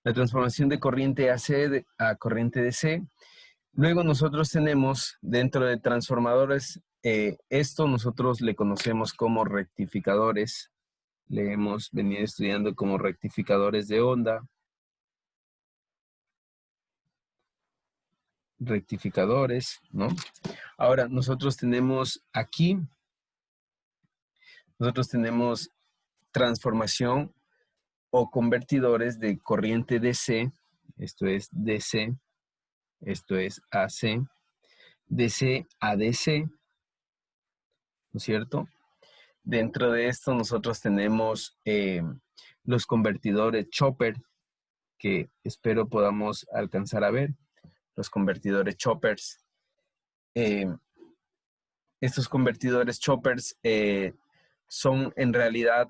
La transformación de corriente AC a corriente DC. Luego nosotros tenemos dentro de transformadores, esto nosotros le conocemos como rectificadores. Le hemos venido estudiando como rectificadores de onda. Rectificadores, ¿no? Ahora nosotros tenemos aquí, transformación o convertidores de corriente DC. Esto es DC, esto es AC, DC a DC, ¿no es cierto? Dentro de esto nosotros tenemos los convertidores chopper, que espero podamos alcanzar a ver, los convertidores choppers. Estos convertidores choppers son en realidad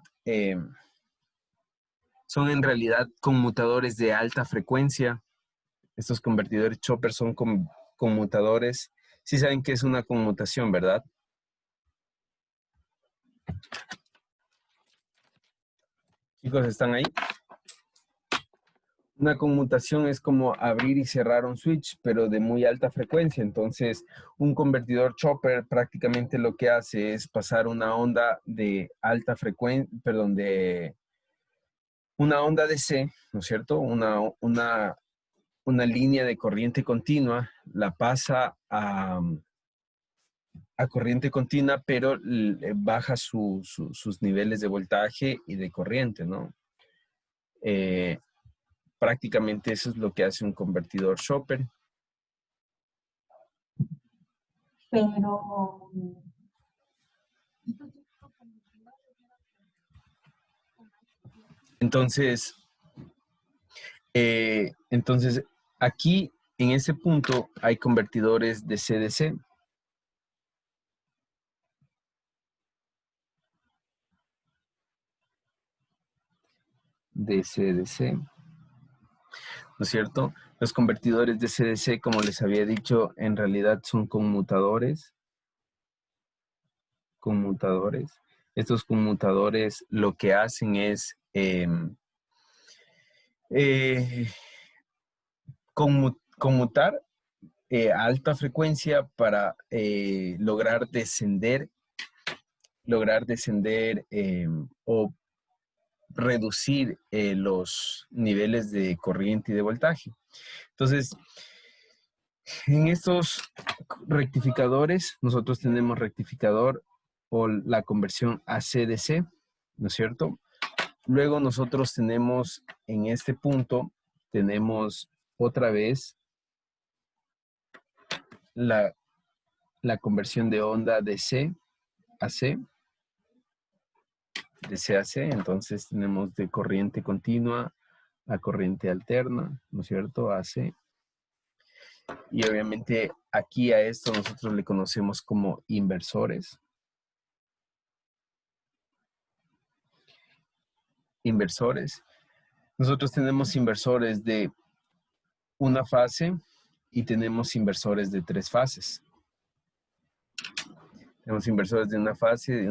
conmutadores de alta frecuencia. Estos convertidores choppers son conmutadores. Sí saben qué es una conmutación, ¿verdad? Chicos, ¿están ahí? Una conmutación es como abrir y cerrar un switch, pero de muy alta frecuencia. Entonces, un convertidor chopper prácticamente lo que hace es pasar una onda de alta frecuencia, perdón, de una onda DC, ¿no es cierto? Una línea de corriente continua, la pasa a corriente continua, pero baja sus niveles de voltaje y de corriente, ¿no? Prácticamente eso es lo que hace un convertidor chopper. Pero entonces aquí en ese punto hay convertidores de CDC. De CDC, ¿no es cierto? Los convertidores de CDC, como les había dicho, en realidad son conmutadores. Estos conmutadores lo que hacen es conmutar a alta frecuencia para lograr descender o reducir los niveles de corriente y de voltaje. Entonces, en estos rectificadores, nosotros tenemos rectificador o la conversión AC-DC, ¿no es cierto? Luego nosotros tenemos en este punto, tenemos otra vez la conversión de onda DC a C, de C a C. Entonces tenemos de corriente continua a corriente alterna, ¿no es cierto? AC. Y obviamente aquí a esto nosotros le conocemos como inversores. Inversores. Nosotros tenemos inversores de una fase y tenemos inversores de 3 fases. Tenemos inversores de una fase y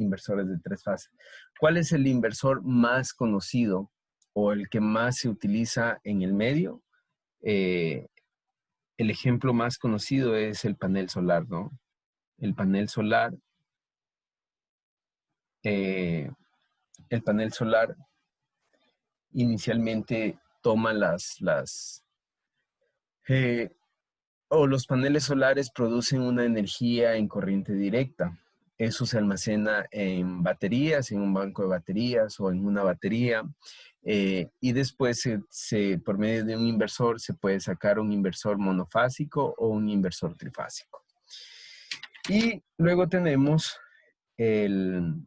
inversores de 3 fases. ¿Cuál es el inversor más conocido o el que más se utiliza en el medio? El ejemplo más conocido es el panel solar, ¿no? El panel solar inicialmente toma los paneles solares producen una energía en corriente directa. Eso se almacena en baterías, en un banco de baterías o en una batería. Y después, por medio de un inversor, se puede sacar un inversor monofásico o un inversor trifásico. Y luego tenemos el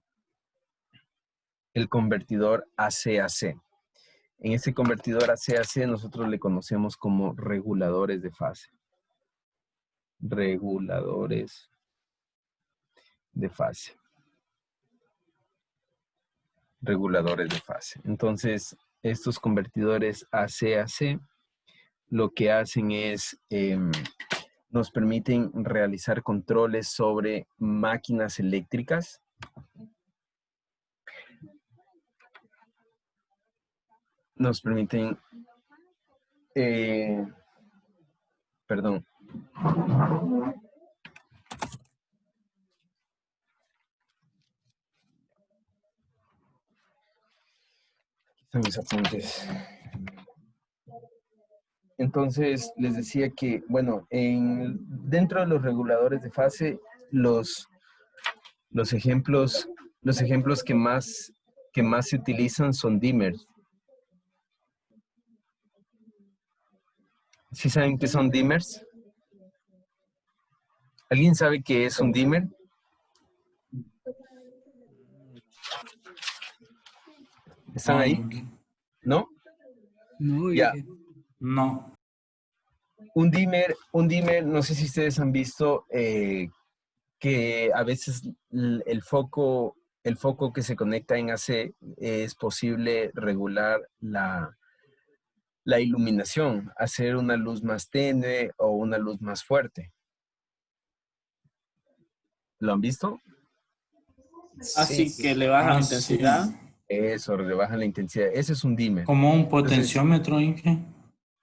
convertidor AC-AC. En este convertidor AC-AC nosotros le conocemos como reguladores de fase. Reguladores de fase. Reguladores de fase. Entonces, estos convertidores AC-AC lo que hacen es, nos permiten realizar controles sobre máquinas eléctricas. Nos permiten, perdón. Aquí están mis apuntes. Entonces, les decía que, bueno, dentro de los reguladores de fase, los ejemplos que más se utilizan son dimmers. ¿Sí saben qué son dimmers? ¿Alguien sabe qué es un dimmer? ¿Están ahí? ¿No? No, Ya. No. Un dimmer, no sé si ustedes han visto que a veces el foco que se conecta en AC es posible regular la iluminación, hacer una luz más tenue o una luz más fuerte. ¿Lo han visto? Así que le baja la intensidad. Eso, le baja la intensidad. Ese es un dimmer. Como un Entonces, potenciómetro, Inge.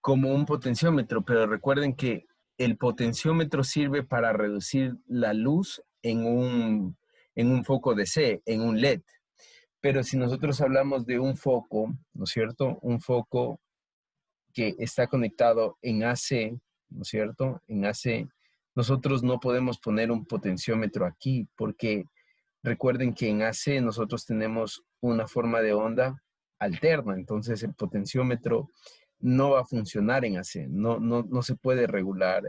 como un potenciómetro, pero recuerden que el potenciómetro sirve para reducir la luz en un foco DC, en un LED. Pero si nosotros hablamos de un foco, ¿no es cierto? Un foco que está conectado en AC, ¿no es cierto? En AC, nosotros no podemos poner un potenciómetro aquí porque recuerden que en AC nosotros tenemos una forma de onda alterna, entonces el potenciómetro no va a funcionar en AC, no se puede regular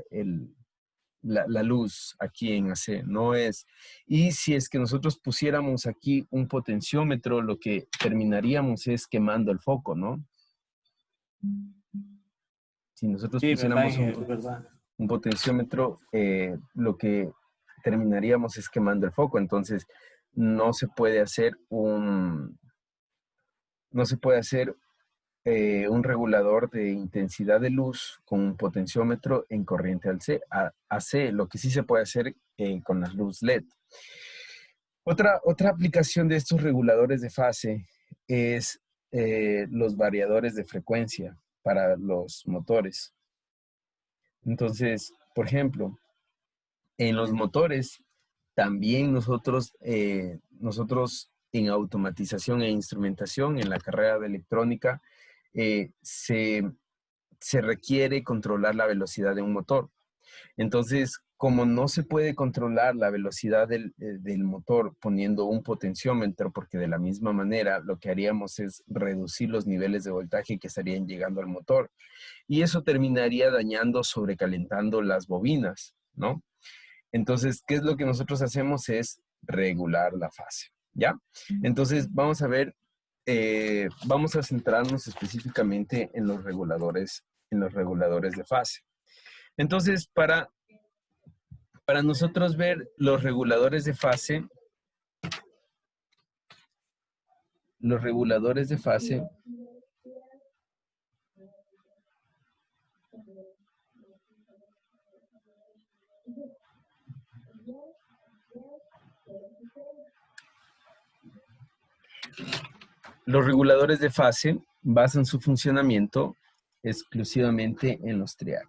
la luz aquí en AC, no es. Y si es que nosotros pusiéramos aquí un potenciómetro, lo que terminaríamos es quemando el foco, ¿no? Si nosotros Sí, verdad, pusiéramos Inge, verdad. un potenciómetro, lo que terminaríamos es quemando el foco. Entonces, no se puede hacer un regulador de intensidad de luz con un potenciómetro en corriente AC. Lo que sí se puede hacer con las luz LED. Otra aplicación de estos reguladores de fase es los variadores de frecuencia para los motores. Entonces, por ejemplo, en los motores, también nosotros en automatización e instrumentación, en la carrera de electrónica, se requiere controlar la velocidad de un motor. Entonces, como no se puede controlar la velocidad del motor poniendo un potenciómetro, porque de la misma manera lo que haríamos es reducir los niveles de voltaje que estarían llegando al motor. Y eso terminaría dañando, sobrecalentando las bobinas, ¿no? Entonces, ¿qué es lo que nosotros hacemos? Es regular la fase, ¿ya? Entonces, vamos a ver, vamos a centrarnos específicamente en los reguladores de fase. Entonces, para nosotros ver los reguladores de fase, basan su funcionamiento exclusivamente en los triac.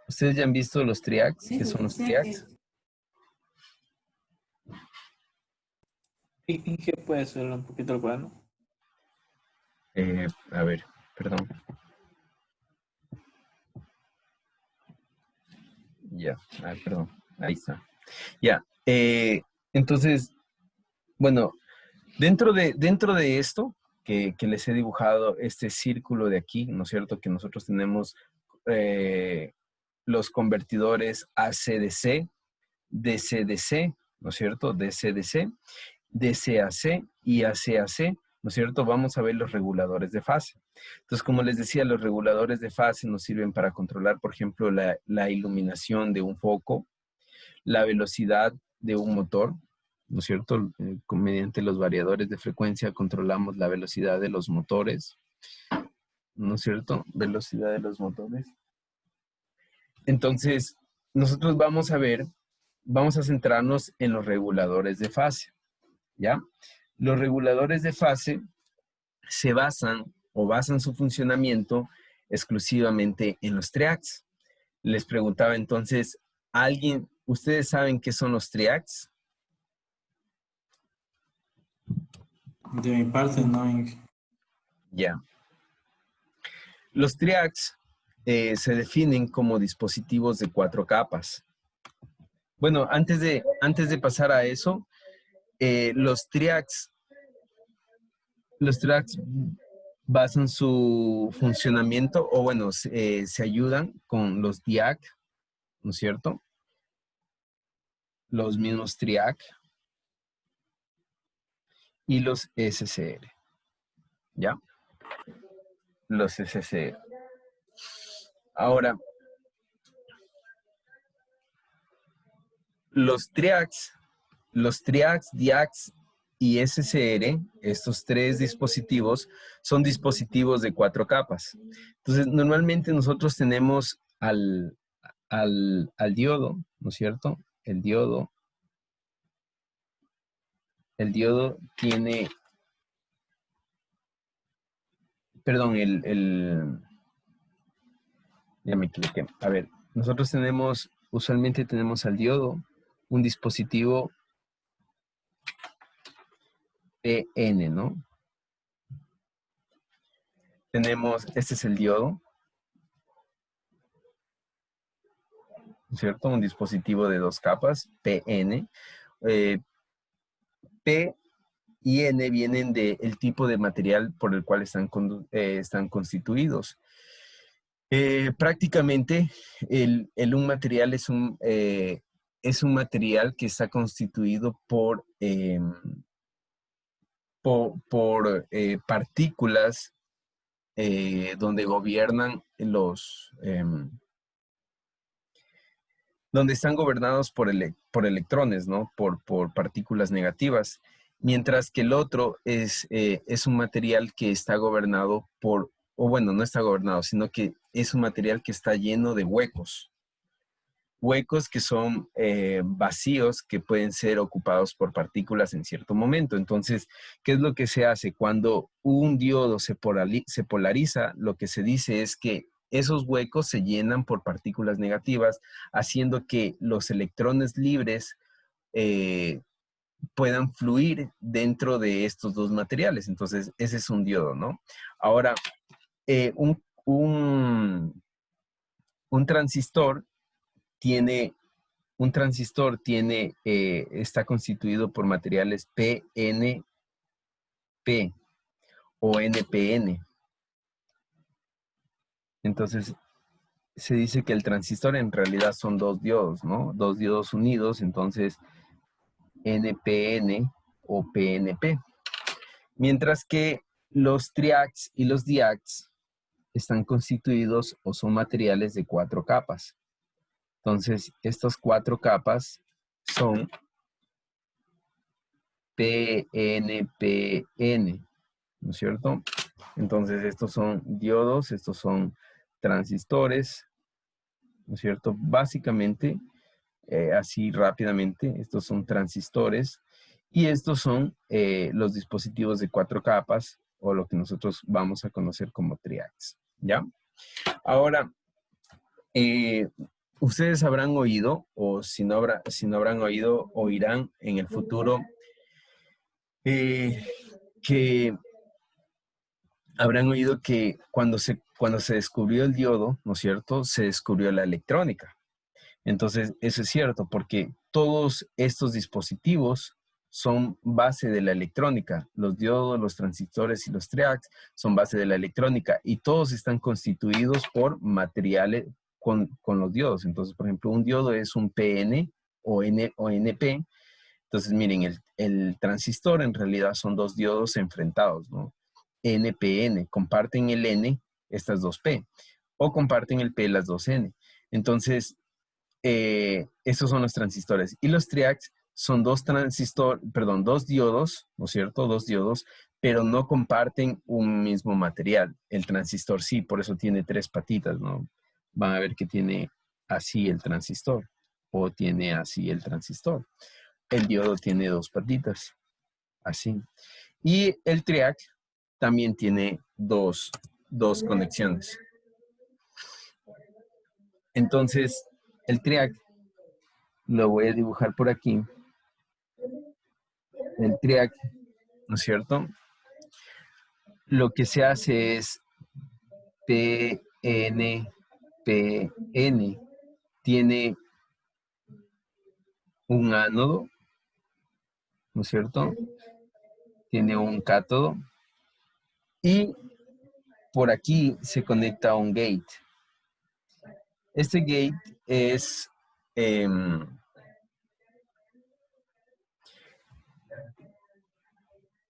¿Ustedes ya han visto los triacs? ¿Qué son los triacs? Inge, puede ser un poquito el cuaderno. A ver, perdón. Ya, perdón. Ahí está. Ya. Entonces, bueno, dentro de esto que les he dibujado, este círculo de aquí, ¿no es cierto? Que nosotros tenemos los convertidores AC-DC, DC-DC, ¿no es cierto? DC-DC, DC-AC y AC-AC, ¿no es cierto? Vamos a ver los reguladores de fase. Entonces, como les decía, los reguladores de fase nos sirven para controlar, por ejemplo, la iluminación de un foco, la velocidad de un motor, ¿no es cierto? Mediante los variadores de frecuencia controlamos la velocidad de los motores, ¿no es cierto? Velocidad de los motores. Entonces, nosotros vamos a centrarnos en los reguladores de fase, ¿ya? Los reguladores de fase se basan su funcionamiento exclusivamente en los triacs. Les preguntaba entonces, ¿ustedes saben qué son los triacs? De mi parte, no. Ya. Los triacs se definen como dispositivos de 4 capas. Bueno, antes de pasar a eso, los triacs basan su funcionamiento, o bueno, se ayudan con los DIAC, ¿no es cierto? Los mismos TRIAC y los SCR, ¿ya? Los SCR. Ahora, los triacs, DIACs y SCR, estos 3 dispositivos, son dispositivos de 4 capas. Entonces, normalmente nosotros tenemos al diodo, ¿no es cierto? El diodo tiene, perdón, ya me equivoqué. A ver, nosotros usualmente tenemos al diodo, un dispositivo PN, ¿no? Este es el diodo, ¿cierto? Un dispositivo de 2 capas, PN. P y N vienen del tipo de material por el cual están constituidos. Prácticamente, un material es un material que está constituido por partículas donde gobiernan donde están gobernados por electrones, ¿no? Por partículas negativas. Mientras que el otro es un material que está gobernado o bueno, no está gobernado, sino que es un material que está lleno de huecos. Huecos que son vacíos que pueden ser ocupados por partículas en cierto momento. Entonces, ¿qué es lo que se hace? Cuando un diodo se polariza, lo que se dice es que esos huecos se llenan por partículas negativas, haciendo que los electrones libres puedan fluir dentro de estos 2 materiales. Entonces, ese es un diodo, ¿no? Ahora, un transistor está constituido por materiales PNP o NPN. Entonces, se dice que el transistor en realidad son 2 diodos, ¿no? 2 diodos unidos, entonces NPN o PNP. Mientras que los triacs y los diacs están constituidos o son materiales de 4 capas. Entonces, estas 4 capas son PNPN, ¿no es cierto? Entonces, estos son diodos, estos son transistores, ¿no es cierto? Básicamente, así rápidamente, estos son transistores y estos son los dispositivos de 4 capas o lo que nosotros vamos a conocer como triacs, ¿ya? Ahora, ustedes habrán oído, o si no habrán oído, oirán en el futuro que habrán oído que cuando se descubrió el diodo, ¿no es cierto?, se descubrió la electrónica. Entonces, eso es cierto, porque todos estos dispositivos son base de la electrónica. Los diodos, los transistores y los triacs son base de la electrónica y todos están constituidos por materiales con los diodos. Entonces, por ejemplo, un diodo es un PN o NP. Entonces, miren, el transistor en realidad son 2 diodos enfrentados, ¿no? NPN, comparten el N, estas 2 P, o comparten el P, las 2 N. Entonces, estos son los transistores. Y los triacs son dos diodos, ¿no es cierto? Dos diodos, pero no comparten un mismo material. El transistor sí, por eso tiene tres patitas, ¿no? Van a ver que tiene así el transistor o tiene así el transistor. El diodo tiene dos patitas, así. Y el triac también tiene dos conexiones. Entonces, el triac lo voy a dibujar por aquí. El triac, ¿no es cierto? Lo que se hace es PN, PN. Tiene un ánodo, ¿no es cierto? Tiene un cátodo. Y por aquí se conecta a un gate. Este gate es...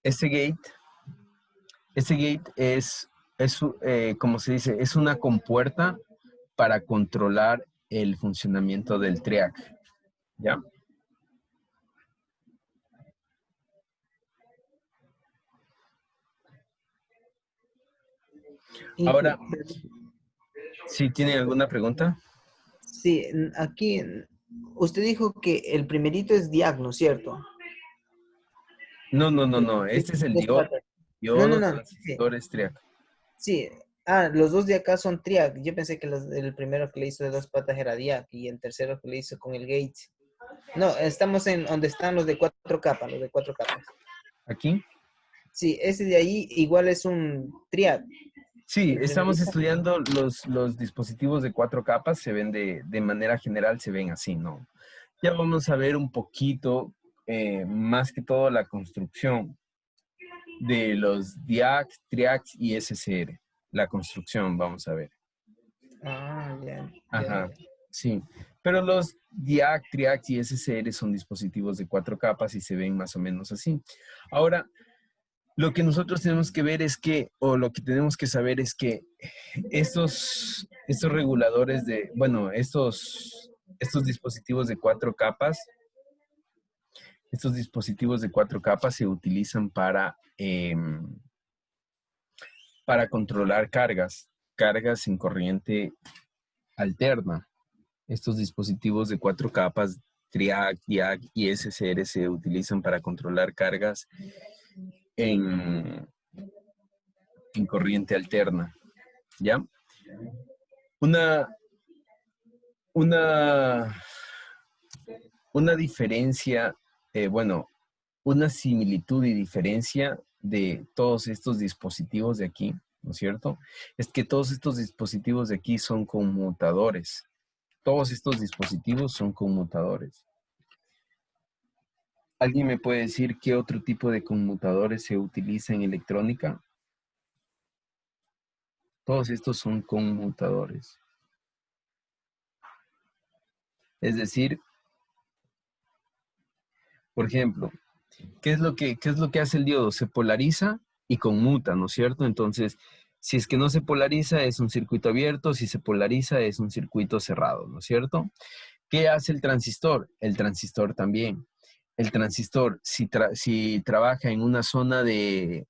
este gate como se dice, es una compuerta para controlar el funcionamiento del triac, ¿ya? Ahora, si tienen alguna pregunta. Sí, aquí usted dijo que el primerito es diagno, ¿cierto? No. Este es el Dos diodo, patas. No, no, diodo, no. Sí, transistor, triac. sí. Ah, los dos de acá son triac. Yo pensé que el primero que le hizo de dos patas era diac y el tercero que le hizo con el gate. No, estamos en donde están los de cuatro capas, los de cuatro capas. ¿Aquí? Sí, ese de ahí igual es un triac. Sí, El estamos primerito. estudiando los dispositivos de cuatro capas, se ven de manera general, se ven así, ¿no? Ya vamos a ver un poquito, más que todo, la construcción de los DIACs, TRIACs y SCR. La construcción, vamos a ver. Ah, ya, Ajá, ya. sí. Pero los DIAC, TRIAC y SCR son dispositivos de cuatro capas y se ven más o menos así. Ahora, lo que nosotros tenemos que ver es que, o lo que tenemos que saber es que estos reguladores de, bueno, estos dispositivos de cuatro capas, se utilizan para controlar cargas en corriente alterna. Estos dispositivos de cuatro capas, TRIAC, DIAC y SCR se utilizan para controlar cargas en, en corriente alterna, ¿ya? Una, una, una diferencia, bueno, una similitud y diferencia de todos estos dispositivos de aquí, ¿no es cierto? Es que todos estos dispositivos de aquí son conmutadores. Todos estos dispositivos son conmutadores. ¿Alguien me puede decir qué otro tipo de conmutadores se utiliza en electrónica? Todos estos son conmutadores. Es decir, por ejemplo, qué es lo que hace el diodo? Se polariza y conmuta, ¿no es cierto? Entonces, si es que no se polariza, es un circuito abierto. Si se polariza, es un circuito cerrado, ¿no es cierto? ¿Qué hace el transistor? El transistor también. El transistor, si trabaja en una zona de,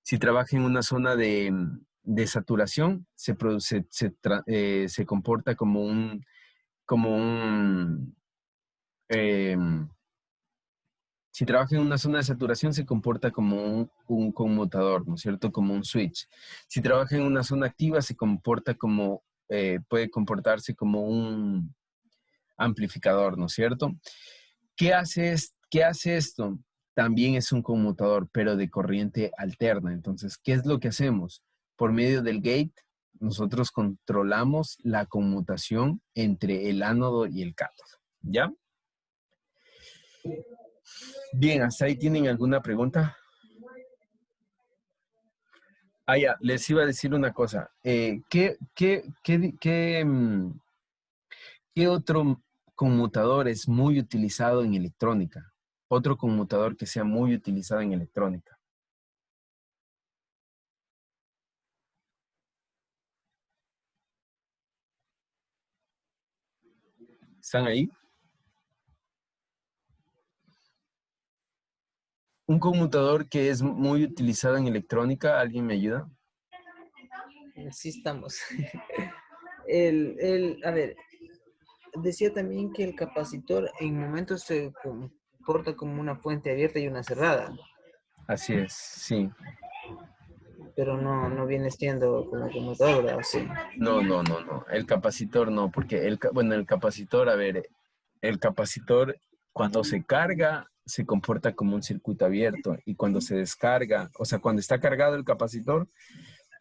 si trabaja en una zona de saturación, se comporta como un, em, si trabaja en una zona de saturación, se comporta como un conmutador, ¿no es cierto? Como un switch. Si trabaja en una zona activa, puede comportarse como un amplificador, ¿no es cierto? ¿Qué hace esto? También es un conmutador, pero de corriente alterna. Entonces, ¿qué es lo que hacemos? Por medio del gate, nosotros controlamos la conmutación entre el ánodo y el cátodo. ¿Ya? Bien, ¿hasta ahí tienen alguna pregunta? Ah, ya, les iba a decir una cosa. ¿Qué otro conmutador es muy utilizado en electrónica? Otro conmutador que sea muy utilizado en electrónica. ¿Están ahí? un conmutador que es muy utilizado en electrónica, ¿alguien me ayuda? Sí estamos. A ver, decía también que el capacitor en momentos se comporta como una fuente abierta y una cerrada, Así es, sí. pero no viene siendo como conmutador, ¿verdad? ¿O sí? No, no, no, no. El capacitor no, porque bueno, el capacitor, a ver, el capacitor cuando se carga se comporta como un circuito abierto y cuando se descarga, o sea, cuando está cargado el capacitor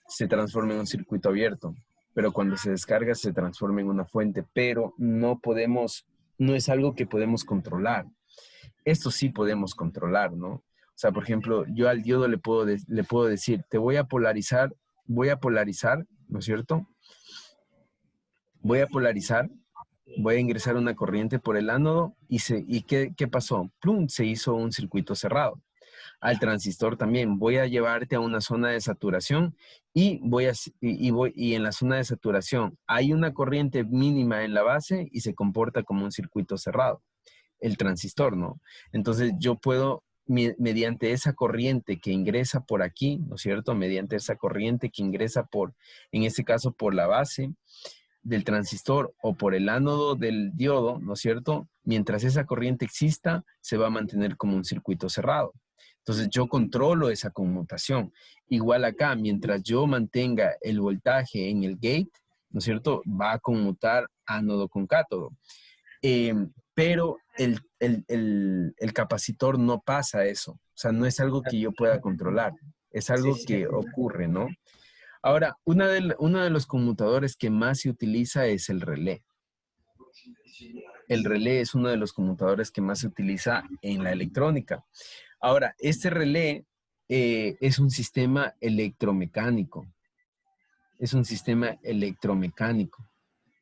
se transforma en un circuito abierto, pero cuando se descarga se transforma en una fuente, pero no podemos, no es algo que podemos controlar. Esto sí podemos controlar, ¿no? O sea, por ejemplo, yo al diodo le puedo decir, te voy a polarizar, ¿no es cierto? Voy a polarizar, voy a ingresar una corriente por el ánodo y ¿qué pasó? ¡Plum! Se hizo un circuito cerrado. Al transistor también, voy a llevarte a una zona de saturación y en la zona de saturación hay una corriente mínima en la base y se comporta como un circuito cerrado, el transistor, ¿no? Entonces yo puedo, mediante esa corriente que ingresa por aquí, ¿no es cierto? Mediante esa corriente que ingresa en este caso, por la base, del transistor o por el ánodo del diodo, ¿no es cierto? Mientras esa corriente exista, se va a mantener como un circuito cerrado. Entonces yo controlo esa conmutación. Igual acá, mientras yo mantenga el voltaje en el gate, ¿no es cierto? Va a conmutar ánodo con cátodo. Pero el capacitor no pasa eso. O sea, no es algo que yo pueda controlar. Es Sí, algo sí. que ocurre, ¿no? Ahora, uno de los conmutadores que más se utiliza es el relé. El relé es uno de los conmutadores que más se utiliza en la electrónica. Ahora, este relé es un sistema electromecánico. Es un sistema electromecánico.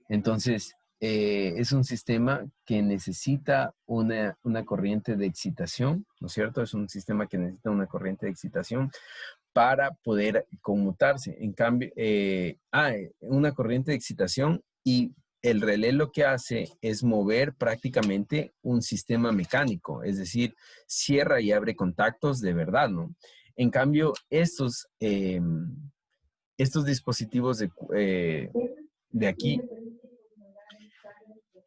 Entonces, es un sistema que necesita una corriente de excitación, ¿no es cierto? Es un sistema que necesita una corriente de excitación para poder conmutarse. En cambio, una corriente de excitación y el relé lo que hace es mover prácticamente un sistema mecánico, es decir, cierra y abre contactos de verdad, ¿no? En cambio, estos dispositivos de aquí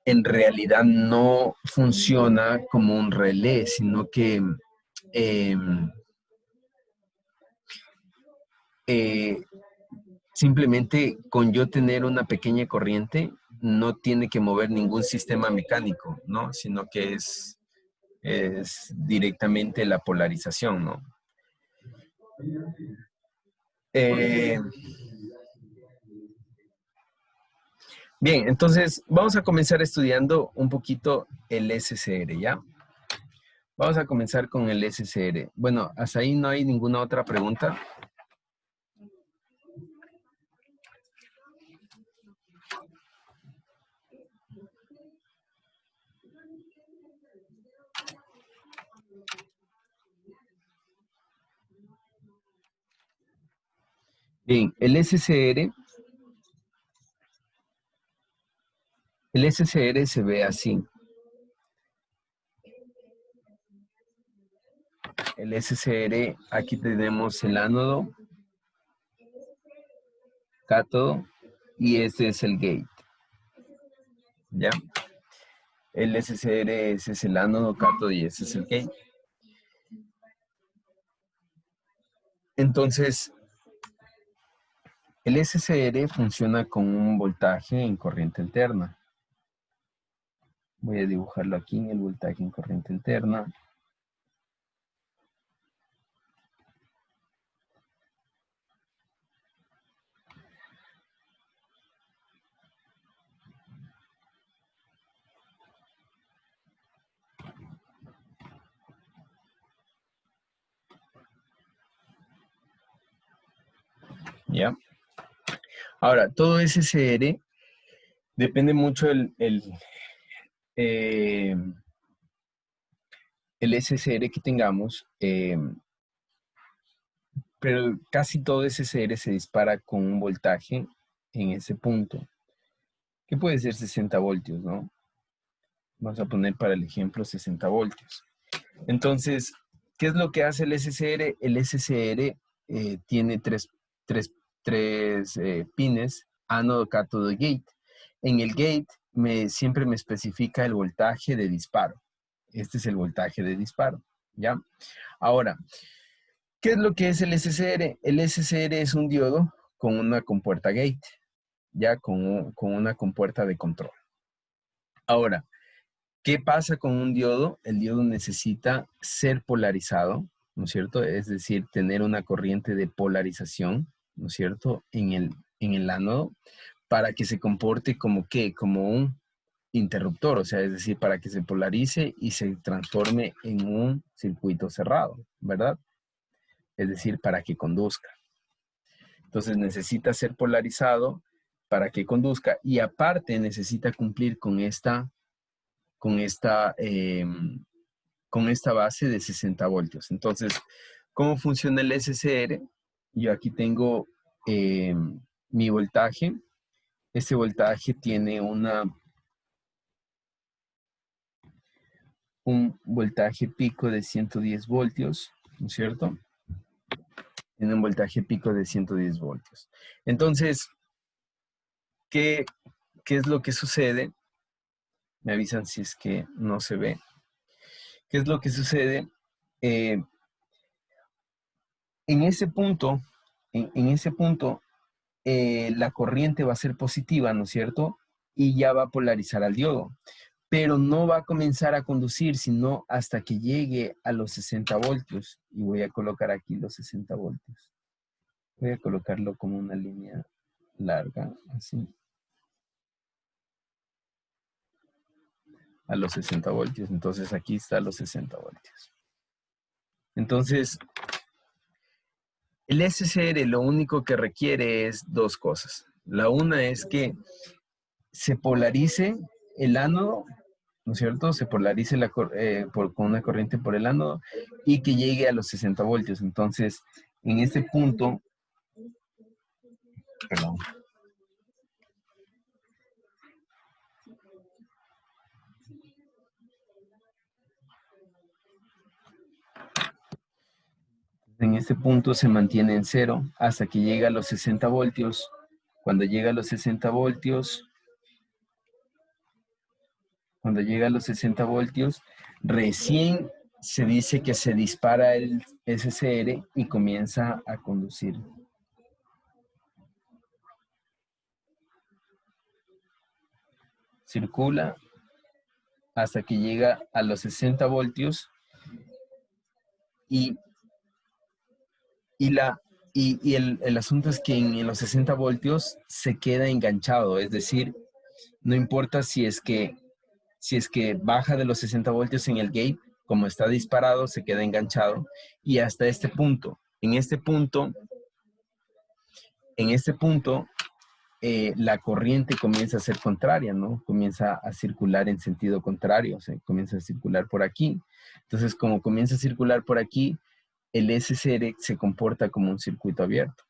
en realidad no funciona como un relé, sino que eh, eh, simplemente con yo tener una pequeña corriente no tiene que mover ningún sistema mecánico, ¿no? Sino que es directamente la polarización, ¿no? Eh, bien, entonces vamos a comenzar estudiando un poquito el SCR, ¿ya? Vamos a comenzar con el SCR. Bueno, hasta ahí no hay ninguna otra pregunta. Bien, el SCR se ve así. El SCR, aquí tenemos el ánodo, cátodo, y este es el gate. ¿Ya? El SCR, ese es el ánodo, cátodo, y ese es el gate. Entonces, el SCR funciona con un voltaje en corriente alterna. Voy a dibujarlo aquí en el voltaje en corriente alterna. ¿Ya? Ahora, todo SCR depende mucho eh, el SCR que tengamos, pero casi todo SCR se dispara con un voltaje en ese punto, que puede ser 60 voltios, ¿no? Vamos a poner para el ejemplo 60 voltios. Entonces, ¿Qué es lo que hace el SCR? El SCR tiene tres pines, ánodo, cátodo y gate. En el gate siempre me especifica el voltaje de disparo. Este es el voltaje de disparo, ¿ya? Ahora, ¿qué es lo que es el SCR? El SCR es un diodo con una compuerta gate, ya con una compuerta de control. Ahora, ¿qué pasa con un diodo? El diodo necesita ser polarizado, ¿no es cierto? Es decir, tener una corriente de polarización, ¿no es cierto? En el ánodo, para que se comporte como ¿qué? Como un interruptor, o sea, es decir, para que se polarice y se transforme en un circuito cerrado, ¿verdad? Es decir, para que conduzca. Entonces necesita ser polarizado para que conduzca y aparte necesita cumplir con esta base de 60 voltios. Entonces, ¿cómo funciona el SCR? Yo aquí tengo mi voltaje. Este voltaje tiene un voltaje pico de 110 voltios, ¿no es cierto? Tiene un voltaje pico de 110 voltios. Entonces, ¿qué es lo que sucede? Me avisan si es que no se ve. ¿Qué es lo que sucede? En ese punto, la corriente va a ser positiva, ¿no es cierto? Y ya va a polarizar al diodo. Pero no va a comenzar a conducir, sino hasta que llegue a los 60 voltios. Y voy a colocar aquí los 60 voltios. Voy a colocarlo como una línea larga, así. A los 60 voltios. Entonces aquí está los 60 voltios. Entonces, el SCR lo único que requiere es dos cosas. La una es que se polarice el ánodo, ¿no es cierto? Se polarice con una corriente por el ánodo y que llegue a los 60 voltios. Entonces, en este punto, perdón. En este punto se mantiene en cero hasta que llega a los 60 voltios. Cuando llega a los 60 voltios, recién se dice que se dispara el SCR y comienza a conducir. Circula hasta que llega a los 60 voltios y el asunto es que en los 60 voltios se queda enganchado, es decir, no importa si es que baja de los 60 voltios en el gate, como está disparado, se queda enganchado y hasta este punto. En este punto, la corriente comienza a ser contraria, ¿no? Comienza a circular en sentido contrario, o sea, comienza a circular por aquí. Entonces, como comienza a circular por aquí, el SCR se comporta como un circuito abierto.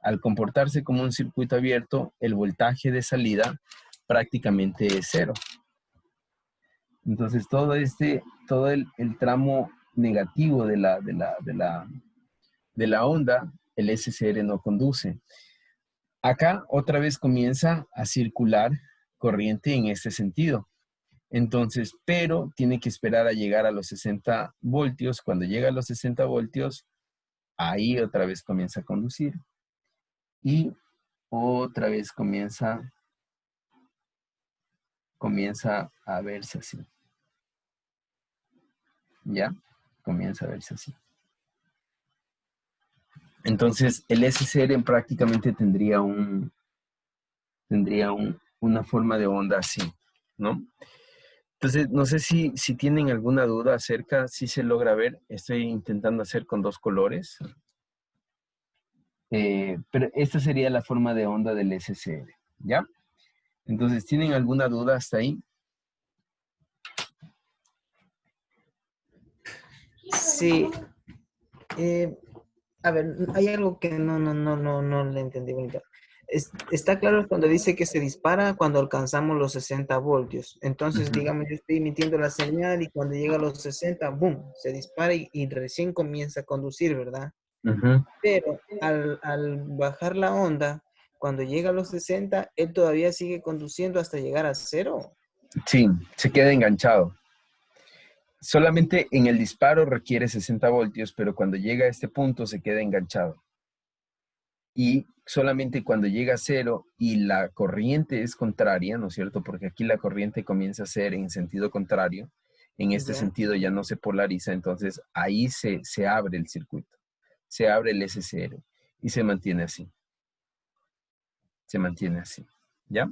Al comportarse como un circuito abierto, el voltaje de salida prácticamente es cero. Entonces, todo el tramo negativo de la onda, el SCR no conduce. Acá otra vez comienza a circular corriente en este sentido. Entonces, pero tiene que esperar a llegar a los 60 voltios. Cuando llega a los 60 voltios, ahí otra vez comienza a conducir. Y otra vez comienza a verse así. ¿Ya? Comienza a verse así. Entonces, el SCR prácticamente tendría una forma de onda así, ¿no? Entonces, no sé si tienen alguna duda acerca, si se logra ver. Estoy intentando hacer con dos colores. Pero esta sería la forma de onda del SCR, ¿ya? Entonces, ¿tienen alguna duda hasta ahí? Sí. A ver, hay algo que no le entendí bonito. Está claro cuando dice que se dispara cuando alcanzamos los 60 voltios. Entonces, Ujú, digamos, yo estoy emitiendo la señal y cuando llega a los 60, ¡boom! Se dispara y recién comienza a conducir, ¿verdad? ujú. Pero al bajar la onda, cuando llega a los 60, él todavía sigue conduciendo hasta llegar a cero. Sí, se queda enganchado. Solamente en el disparo requiere 60 voltios, pero cuando llega a este punto se queda enganchado. Y solamente cuando llega a cero y la corriente es contraria, ¿no es cierto? Porque aquí la corriente comienza a ser en sentido contrario, en este ¿Ya? sentido ya no se polariza, entonces ahí se abre el circuito, se abre el SCR y se mantiene así, se mantiene así, ¿ya?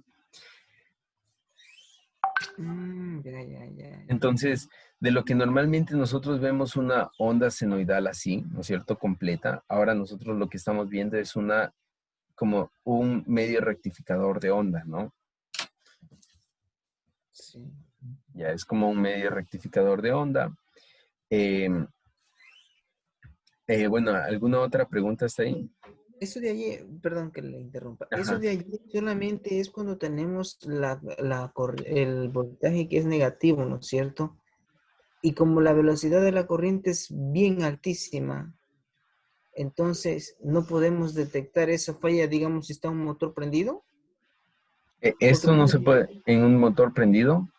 Ya, ya, ya, ya. Entonces, de lo que normalmente nosotros vemos una onda senoidal así, ¿no es cierto? Completa, ahora nosotros lo que estamos viendo es como un medio rectificador de onda, ¿no? Sí. Ya es como un medio rectificador de onda. Eh, bueno, ¿alguna otra pregunta hasta ahí? Eso de allí, perdón que le interrumpa, eso Ajá. de allí solamente es cuando tenemos el voltaje que es negativo, ¿no es cierto? Y como la velocidad de la corriente es bien altísima, entonces no podemos detectar esa falla, digamos, si está un motor prendido, porque, Esto no se puede en un motor prendido.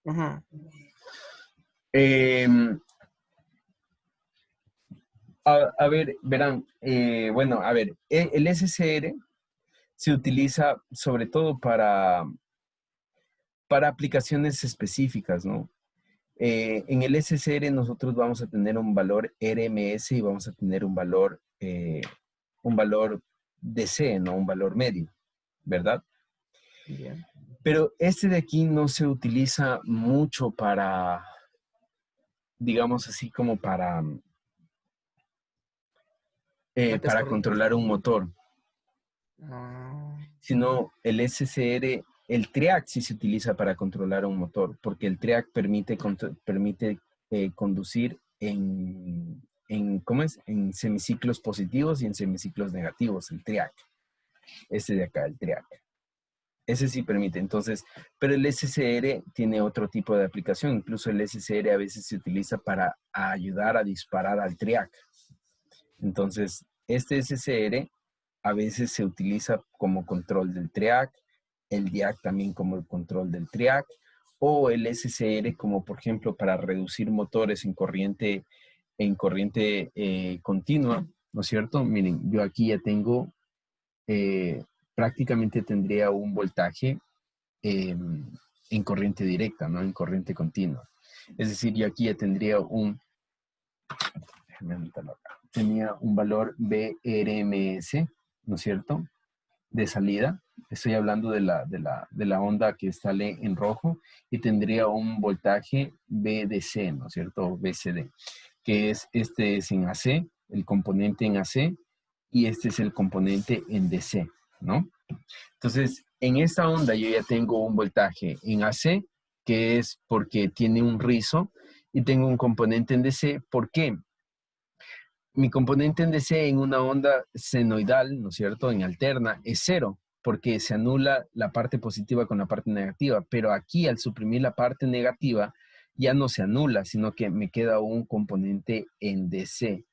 ajá, Eh, a ver, verán, bueno, a ver, el SCR se utiliza sobre todo para aplicaciones específicas, ¿no? En el SCR nosotros vamos a tener un valor RMS y vamos a tener un valor DC, ¿no? Un valor medio, ¿verdad? ya, Pero este de aquí no se utiliza mucho digamos así, como altas para corrientes. controlar un motor, Ah, sino el SCR, el TRIAC sí se utiliza para controlar un motor, porque el TRIAC permite conducir ¿cómo es? En semiciclos positivos y en semiciclos negativos, el TRIAC, este de acá, el TRIAC. Ese sí permite, entonces, pero el SCR tiene otro tipo de aplicación, incluso el SCR a veces se utiliza para ayudar a disparar al TRIAC. Entonces, este SCR a veces se utiliza como control del TRIAC, el DIAC también como el control del TRIAC, o el SCR como por ejemplo para reducir motores en corriente continua, ¿no es cierto? Miren, yo aquí ya tengo, eh, prácticamente tendría un voltaje eh, en corriente directa, ¿no? En corriente continua. Es decir, yo aquí ya tendría déjame anotarlo acá, tenía un valor BRMS, ¿no es cierto? De salida. Estoy hablando de la onda que sale en rojo y tendría un voltaje BDC, ¿no es cierto? BCD, que este es en AC, el componente en AC, y este es el componente en DC, ¿no? Entonces, en esta onda yo ya tengo un voltaje en AC, que es porque tiene un rizo, y tengo un componente en DC. ¿Por qué? Mi componente en DC en una onda senoidal, ¿no es cierto? En alterna, es cero, porque se anula la parte positiva con la parte negativa. Pero aquí, al suprimir la parte negativa, ya no se anula, sino que me queda un componente en DC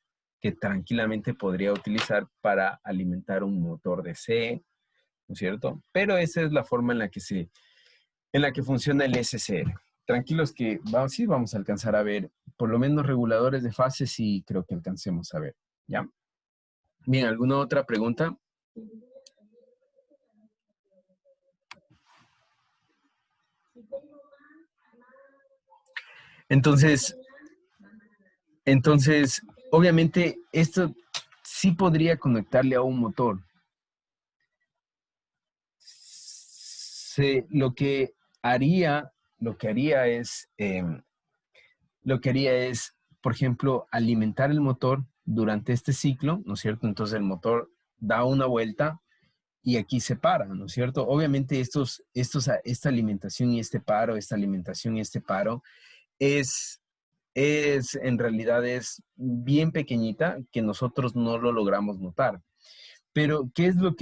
que tranquilamente podría utilizar para alimentar un motor DC, ¿no es cierto? Pero esa es la forma en la que funciona el SCR. Tranquilos que sí vamos a alcanzar a ver, por lo menos reguladores de fase, sí creo que alcancemos a ver, ¿ya? Bien, ¿alguna otra pregunta? Entonces, entonces, obviamente, esto sí podría conectarle a un motor. Lo que haría, lo que haría es, lo que haría es, por ejemplo, alimentar el motor durante este ciclo, ¿no es cierto? Entonces el motor da una vuelta y aquí se para, ¿no es cierto? Obviamente esta alimentación y este paro, esta alimentación y este paro es, en realidad es bien pequeñita que nosotros no lo logramos notar. Pero, qué es lo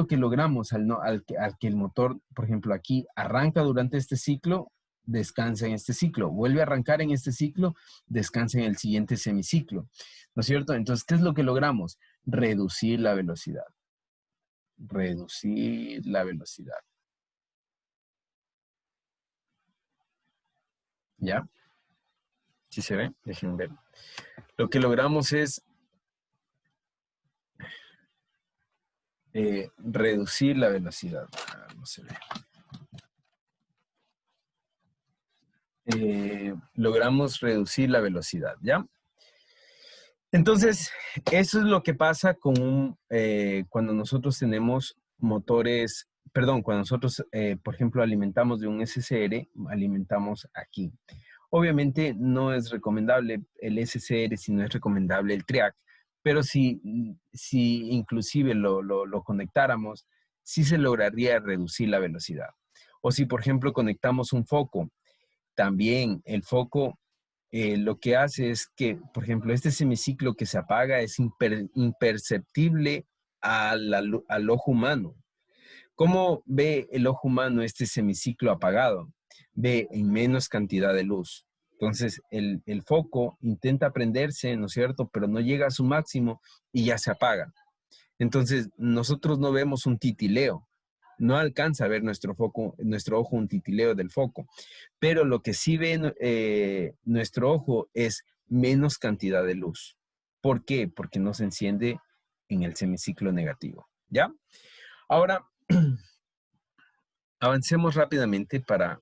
que logramos al que el motor, por ejemplo, aquí arranca durante este ciclo, descansa en este ciclo, vuelve a arrancar en este ciclo, descansa en el siguiente semiciclo, ¿no es cierto? Entonces, ¿qué es lo que logramos? Reducir la velocidad. Reducir la velocidad. ¿Ya? ¿Sí se ve? Déjenme ver. Lo que logramos es reducir la velocidad. Ah, no se ve. Logramos reducir la velocidad, ¿ya? Entonces, eso es lo que pasa cuando nosotros tenemos motores, perdón, cuando nosotros, por ejemplo, alimentamos de un SCR, alimentamos aquí. Obviamente no es recomendable el SCR si no es recomendable el TRIAC, pero si inclusive lo conectáramos, sí se lograría reducir la velocidad. O si, por ejemplo, conectamos un foco, también el foco lo que hace es que, por ejemplo, este semiciclo que se apaga es imperceptible al ojo humano. ¿Cómo ve el ojo humano este semiciclo apagado? Ve en menos cantidad de luz. Entonces, el foco intenta prenderse, ¿no es cierto? Pero no llega a su máximo y ya se apaga. Entonces, nosotros no vemos un titileo. No alcanza a ver nuestro ojo un titileo del foco. Pero lo que sí ve nuestro ojo es menos cantidad de luz. ¿Por qué? Porque no se enciende en el semiciclo negativo. ¿Ya? Ahora, avancemos rápidamente para...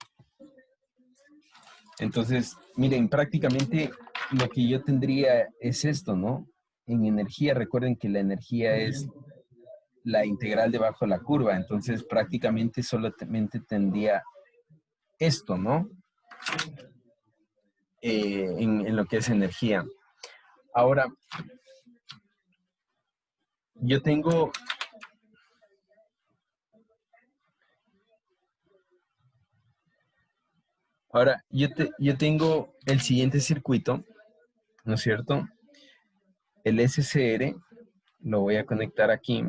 Entonces, miren, prácticamente lo que yo tendría es esto, ¿no? En energía, recuerden que la energía es la integral debajo de la curva, entonces prácticamente solamente tendría esto, ¿no? En lo que es energía. Ahora, yo tengo... Ahora, yo tengo el siguiente circuito, ¿no es cierto? El SCR, lo voy a conectar aquí.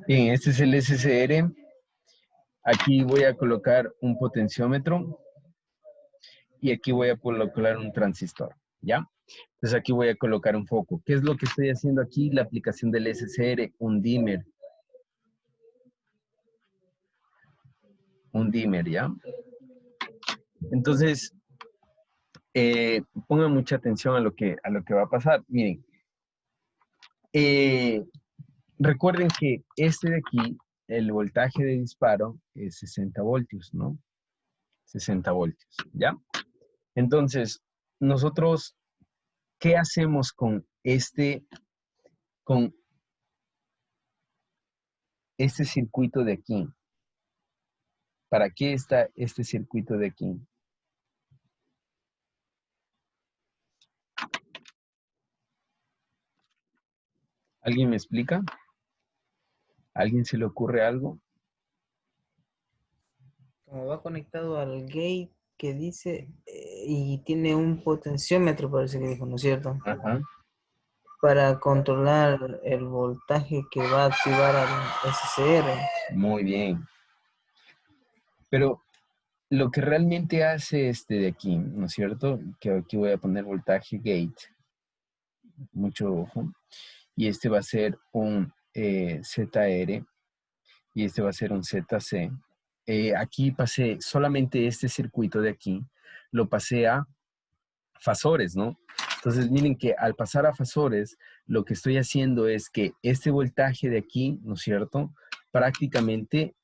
Bien, este es el SCR. Aquí voy a colocar un potenciómetro y aquí voy a colocar un transistor, ¿ya? Entonces aquí voy a colocar un foco. ¿Qué es lo que estoy haciendo aquí? La aplicación del SCR, un dimmer. Un dimmer, ¿ya? Entonces, pongan mucha atención a lo que va a pasar. Miren, recuerden que este de aquí, el voltaje de disparo es 60 voltios, ¿no? 60 voltios, ¿ya? Entonces, nosotros, ¿qué hacemos con este circuito de aquí? ¿Para qué está este circuito de aquí? ¿Alguien me explica? ¿A alguien se le ocurre algo? Como va conectado al gate que dice y tiene un potenciómetro, parece que dijo, ¿no es cierto? Ajá. Para controlar el voltaje que va a activar al SCR. Muy bien. Pero lo que realmente hace este de aquí, ¿no es cierto? Que aquí voy a poner voltaje gate. Mucho ojo. Y este va a ser un ZR y este va a ser un ZC. Aquí pasé solamente este circuito de aquí, lo pasé a fasores, ¿no? Entonces miren que al pasar a fasores, lo que estoy haciendo es que este voltaje de aquí, ¿no es cierto? Prácticamente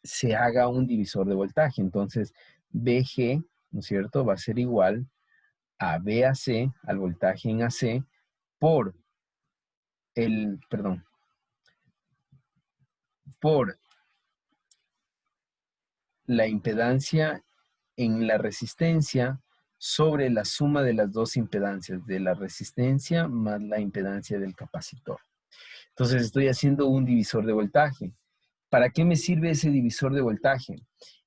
se haga un divisor de voltaje. Entonces BG, ¿no es cierto? Va a ser igual a BAC, al voltaje en AC, por por la impedancia en la resistencia sobre la suma de las dos impedancias, de la resistencia más la impedancia del capacitor. Entonces estoy haciendo un divisor de voltaje. ¿Para qué me sirve ese divisor de voltaje?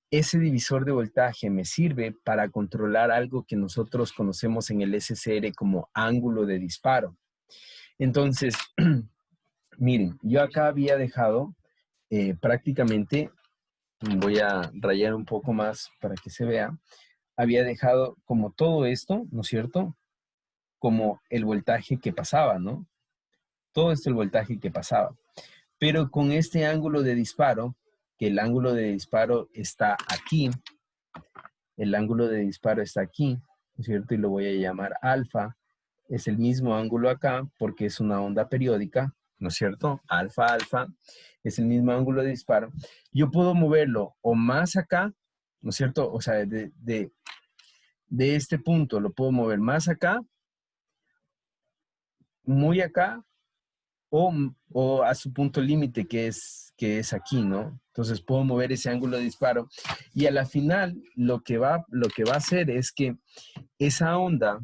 Ese divisor de voltaje me sirve para controlar algo que nosotros conocemos en el SCR como ángulo de disparo. Entonces, miren, yo acá había dejado prácticamente, voy a rayar un poco más para que se vea, había dejado como todo esto, ¿no es cierto? Como el voltaje que pasaba, ¿no? Todo esto el voltaje que pasaba. Pero con este ángulo de disparo, que el ángulo de disparo está aquí, el ángulo de disparo está aquí, ¿no es cierto? Y lo voy a llamar alfa. Es el mismo ángulo acá porque es una onda periódica, ¿no es cierto? Alfa, alfa, es el mismo ángulo de disparo. Yo puedo moverlo o más acá, ¿no es cierto? O sea, de este punto lo puedo mover más acá, muy acá, o a su punto límite que es aquí, ¿no? Entonces puedo mover ese ángulo de disparo y a la final lo que va a hacer es que esa onda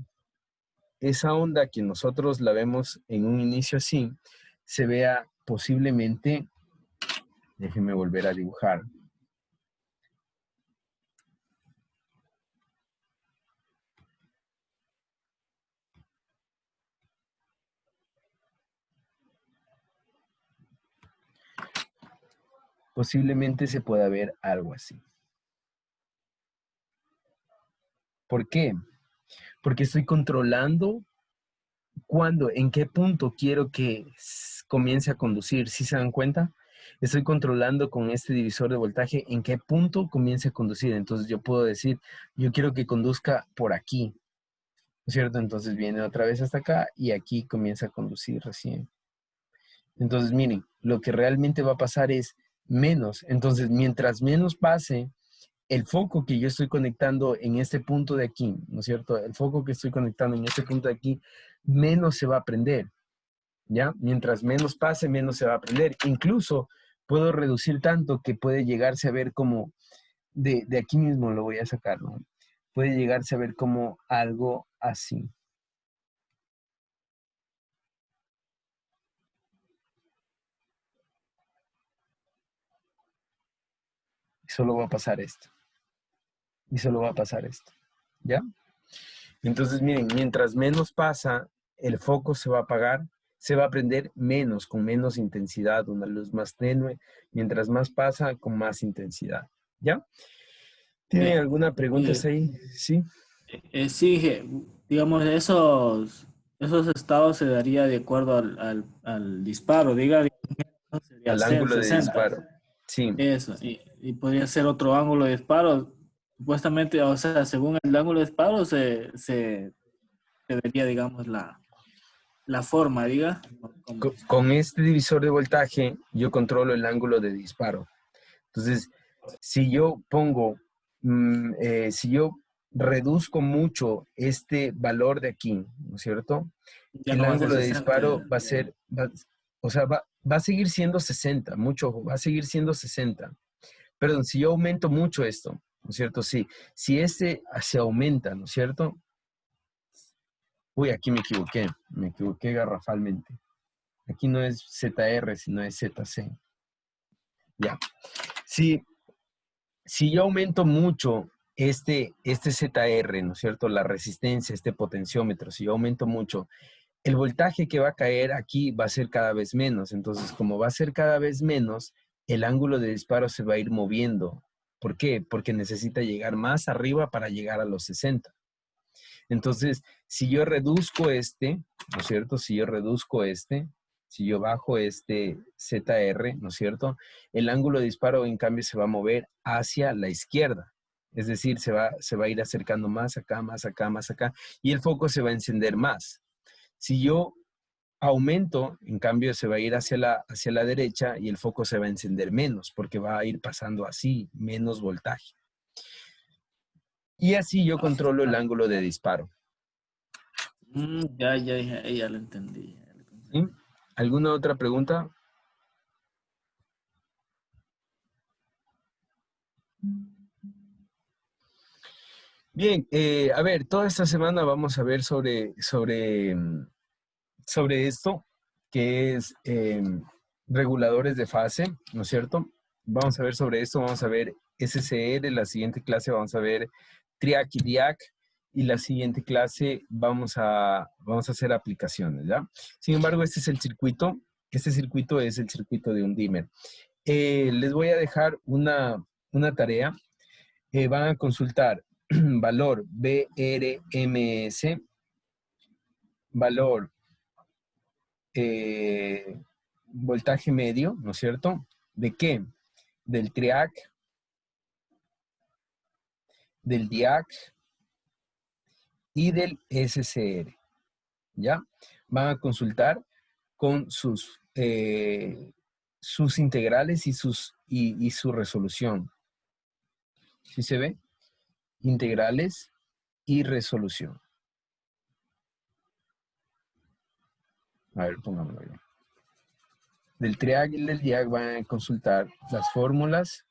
que nosotros la vemos en un inicio así, se vea posiblemente, déjenme volver a dibujar. Posiblemente se pueda ver algo así. ¿Por qué? Porque estoy controlando en qué punto quiero que comience a conducir. ¿Sí se dan cuenta? Estoy controlando con este divisor de voltaje en qué punto comience a conducir. Entonces yo puedo decir, yo quiero que conduzca por aquí, ¿no es cierto? Entonces viene otra vez hasta acá y aquí comienza a conducir recién. Entonces miren, lo que realmente va a pasar es menos. Entonces mientras menos pase, el foco que yo estoy conectando en este punto de aquí, ¿no es cierto? El foco que estoy conectando en este punto de aquí, menos se va a prender, ¿ya? Mientras menos pase, menos se va a prender. Incluso puedo reducir tanto que puede llegarse a ver como, de aquí mismo lo voy a sacar, ¿no? Puede llegarse a ver como algo así. Y solo va a pasar esto. Y solo va a pasar esto, ¿ya? Entonces, miren, mientras menos pasa, el foco se va a apagar, se va a prender menos, con menos intensidad, una luz más tenue. Mientras más pasa, con más intensidad, ¿ya? ¿Tienen alguna pregunta ahí? Sí. Sí, digamos, esos estados se daría de acuerdo al disparo, diga, sería Al ángulo de 60. disparo. Sí. Eso, y podría ser otro ángulo de disparo. Supuestamente, o sea, según el ángulo de disparo se vería, digamos, la forma, diga. Con este divisor de voltaje, yo controlo el ángulo de disparo. Entonces, si yo pongo, si yo reduzco mucho este valor de aquí, ¿no es cierto? Ya El no va a ser ángulo de 60. disparo va a ser, o sea, va a seguir siendo 60, mucho ojo, va a seguir siendo 60. Perdón, si yo aumento mucho esto, ¿no es cierto? Si este se aumenta, ¿no es cierto? Uy, aquí me equivoqué garrafalmente. Aquí no es ZR, sino es ZC. Ya. Si yo aumento mucho este ZR, ¿no es cierto? La resistencia, este potenciómetro, si yo aumento mucho, el voltaje que va a caer aquí va a ser cada vez menos. Entonces, como va a ser cada vez menos, el ángulo de disparo se va a ir moviendo. ¿Por qué? Porque necesita llegar más arriba para llegar a los 60. Entonces, si yo reduzco este, ¿no es cierto? Si yo reduzco este, Si yo bajo este ZR, ¿no es cierto? El ángulo de disparo, en cambio, se va a mover hacia la izquierda. Es decir, se va a ir acercando más acá, más acá, más acá, y el foco se va a encender más. Si yo aumento, en cambio, se va a ir hacia la derecha y el foco se va a encender menos, porque va a ir pasando así, menos voltaje. Y así yo controlo el ángulo de disparo. Ya lo entendí. ¿Sí? ¿Alguna otra pregunta? Bien, a ver, toda esta semana vamos a ver sobre esto, que es reguladores de fase, ¿no es cierto? Vamos a ver sobre esto, vamos a ver SCR, la siguiente clase vamos a ver TRIAC y DIAC, y la siguiente clase vamos a hacer aplicaciones, ¿ya? Sin embargo, este es el circuito, este circuito es el circuito de un dimmer. Les voy a dejar una tarea, van a consultar valor BRMS, valor voltaje medio, ¿no es cierto? ¿De qué? Del TRIAC, del DIAC y del SCR, ¿ya? Van a consultar con sus integrales y su resolución. ¿Sí se ve? Integrales y resolución. A ver, pongámoslo ahí. Del TRIAC y del DIAC van a consultar las fórmulas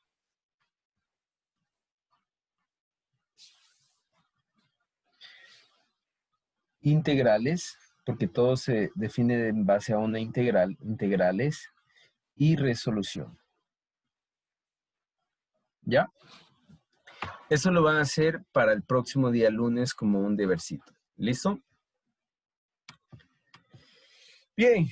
integrales, porque todo se define en base a una integral, integrales y resolución. ¿Ya? Eso lo van a hacer para el próximo día lunes como un debercito. ¿Listo? Bien.